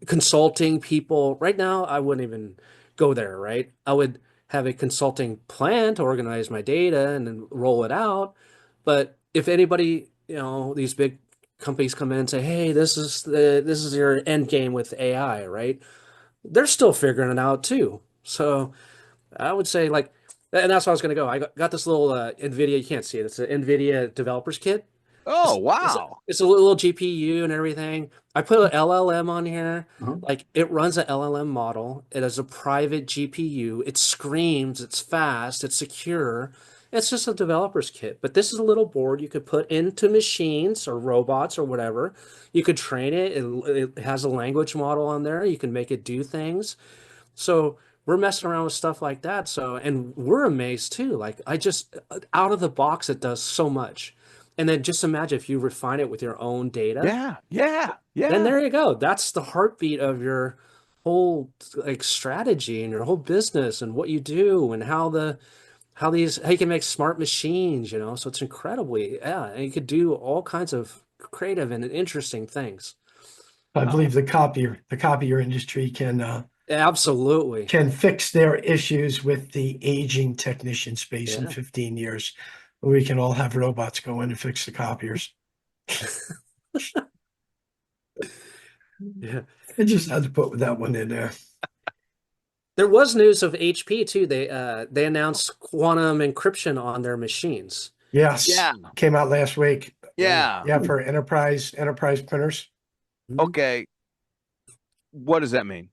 consulting people right now, I wouldn't even go there, right? I would have a consulting plan to organize my data and then roll it out. But if anybody, these big companies come in and say, "Hey, this is your end game with AI," right? They're still figuring it out too. So I would say and that's where I was going to go. I got this little NVIDIA. You can't see it. It's an NVIDIA developers kit. Oh, It's wow. it's a little GPU and everything. I put an LLM on here. Uh-huh. Like it runs an LLM model. It has a private GPU. It screams. It's fast. It's secure. It's just a developer's kit. But this is a little board you could put into machines or robots or whatever. You could train it. It has a language model on there. You can make it do things. So we're messing around with stuff like that. So, and we're amazed too. Like out of the box, it does so much. And then just imagine if you refine it with your own data. Yeah. Then there you go. That's the heartbeat of your whole like strategy and your whole business and what you do and how you can make smart machines, you know. So it's incredibly, yeah, and you could do all kinds of creative and interesting things. I believe the copier industry Absolutely. can fix their issues with the aging technician space in Yeah. 15 years. We can all have robots go in and fix the copiers. Yeah. I just had to put that one in there. There was news of HP too. They announced quantum encryption on their machines. Yes, Yeah. came out last week. Yeah. Yeah, for enterprise printers. Okay. What does that mean?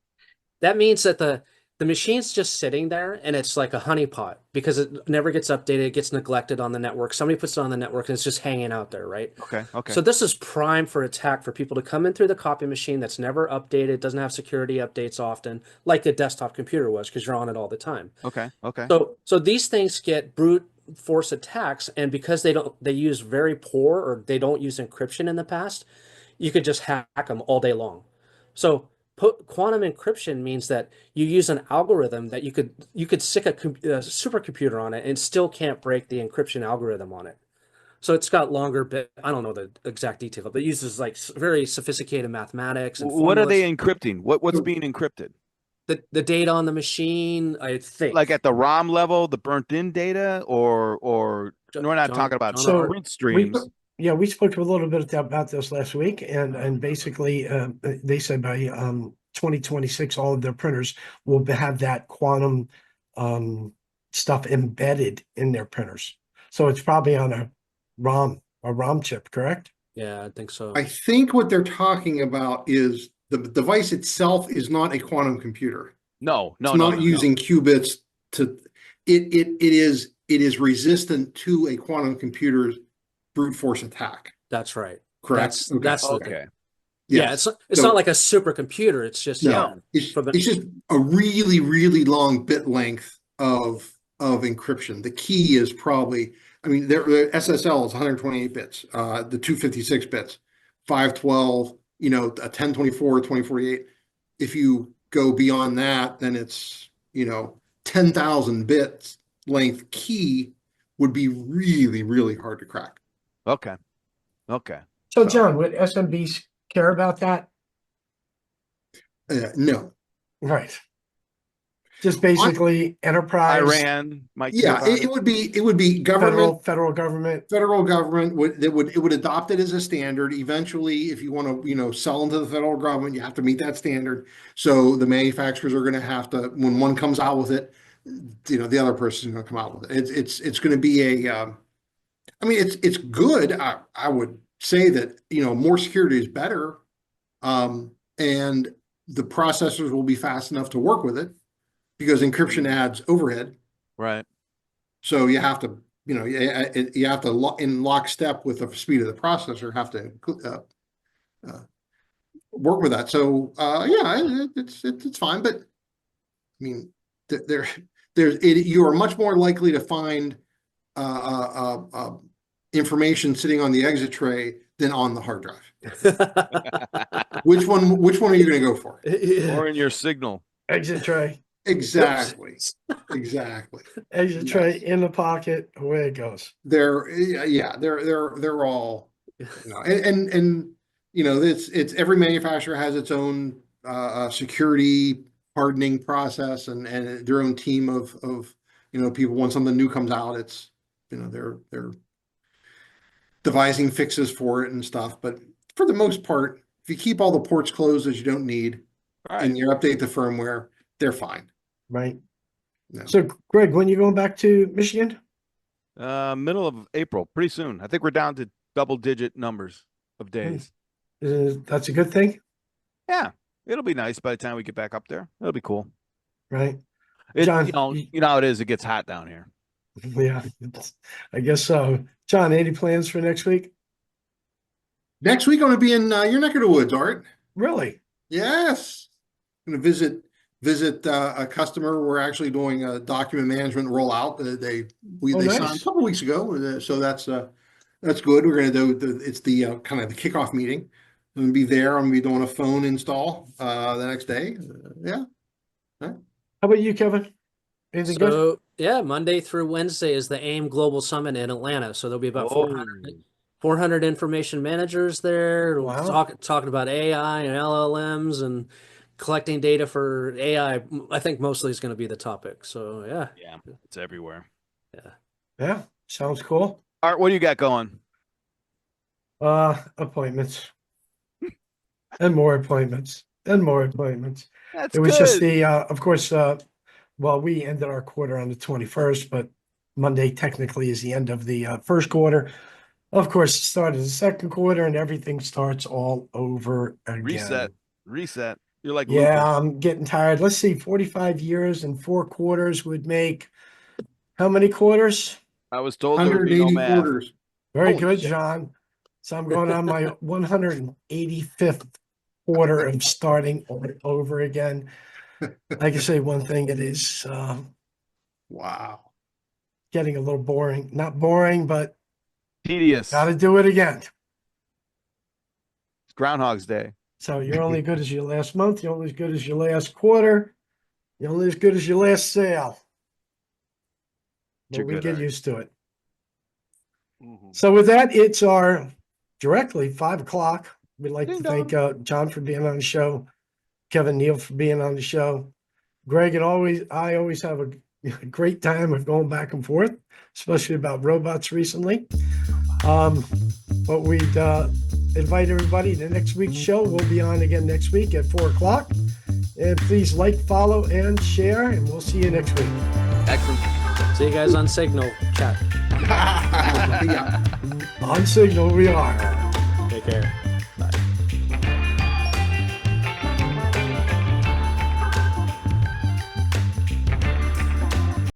That means that the machine's just sitting there and it's like a honeypot because it never gets updated, it gets neglected on the network. Somebody puts it on the network and it's just hanging out there, right? Okay. Okay. So this is prime for attack for people to come in through the copy machine that's never updated, doesn't have security updates often, like a desktop computer was, because you're on it all the time. Okay. Okay. So these things get brute force attacks, and because they use very poor or they don't use encryption in the past, you could just hack them all day long. So quantum encryption means that you use an algorithm that you could stick a supercomputer on it and still can't break the encryption algorithm on it. So it's got longer bit. I don't know the exact detail, but it uses like very sophisticated mathematics and What are formulas. they encrypting? What's being encrypted? The data on the machine, I think. Like at the ROM level, the burnt in data, or we're not John- talking about John So, Art- print streams. We spoke a little bit about this last week, and basically they said by 2026 all of their printers will have that quantum stuff embedded in their printers. So it's probably on a ROM chip, correct? Yeah, I think so. I think what they're talking about is the device itself is not a quantum computer. No, It's not using qubits to it is resistant to a quantum computer's brute force attack. That's right. Correct? That's the Okay. thing. Yes. Yeah, it's So- not like a supercomputer. It's just No, it's just a really, really long bit length of encryption. The key is probably, I mean, their SSL is 128 bits, the 256 bits, 512, a 1024, 2048. If you go beyond that, then it's, 10,000 bits length key would be really, really hard to crack. Okay. Okay. So So- John, would SMBs care about that? No. Right. Just basically enterprise, Iran might care Yeah, about it would be government. federal government. Federal government would adopt it as a standard. Eventually, if you want to, sell into the federal government, you have to meet that standard. So the manufacturers are going to have to, when one comes out with it, the other person is going to come out with it. It's going to be I mean, it's good. I would say that, more security is better. And the processors will be fast enough to work with it because encryption adds overhead. Right. So you have to, you have to in lockstep with the speed of the processor, have to work with that. So yeah, it's fine. But I mean, you are much more likely to find information sitting on the exit tray than on the hard drive. Which one are you going to go for? Or in your signal. Exit tray. Exactly. Exactly. Exit tray in the pocket, away it goes. They're all, and it's every manufacturer has its own security hardening process and their own team of people. When something new comes out, it's they're devising fixes for it and stuff. But for the most part, if you keep all the ports closed as you don't need, and you update the firmware, they're fine. Right. No. So Greg, when you going back to Michigan? Middle of April, pretty soon. I think we're down to double-digit numbers of days. That's a good thing, Yeah, it'll be nice by the time we get back up there. It'll be cool. right? It, John, you know how it is. It gets hot down here. Yeah, I guess so. John, any plans for next week? Next week, I'm going to be in your neck of the woods, Art. Really? Yes. I'm going to visit a customer. We're actually doing a document management rollout. They nice. signed a couple weeks ago, so that's good. We're going to do it's the kind of the kickoff meeting. I'm gonna be there. I'm gonna be doing a phone install the next day. Yeah. How about you, Kevin? Anything good? So yeah, Monday through Wednesday is the AIM Global Summit in Atlanta. So there'll be about 400 information managers there. We'll Wow. talking about AI and LLMs and collecting data for AI. I think mostly is going to be the topic. So yeah. Yeah, it's everywhere. Yeah, sounds cool. Art, what do you got going? Appointments. And more appointments. And more appointments. That's It was good. just the of course well, we ended our quarter on the 21st, but Monday technically is the end of the first quarter. Of course, it started the second quarter and everything starts all over again. Reset. You're like Yeah, Lucas. I'm getting tired. Let's see, 45 years and 4 quarters would make how many quarters? I was told there would be no 180 math. quarters. Very Holy good, shit. John. So I'm going on my 185th quarter of starting all over again. I can say one thing, it is Wow. getting a little boring. Not boring, but Tedious. got to do it again. It's Groundhog's Day. So you're only good as your last month. You're only as good as your last quarter. You're only as good as your last sale. But You're we good, get Art. used to it. Mhm. So with that, it's our directly 5 o'clock. We'd like Ding to thank dong. John for being on the show, Kevin Neal for being on the show, Greg, and I always have a great time of going back and forth, especially about robots recently. But we'd invite everybody to next week's show. We'll be on again next week at 4 o'clock. And please like, follow, and share, and we'll see you next week. Excellent. See you guys on Signal chat. Yeah. On Signal, we are. Take care.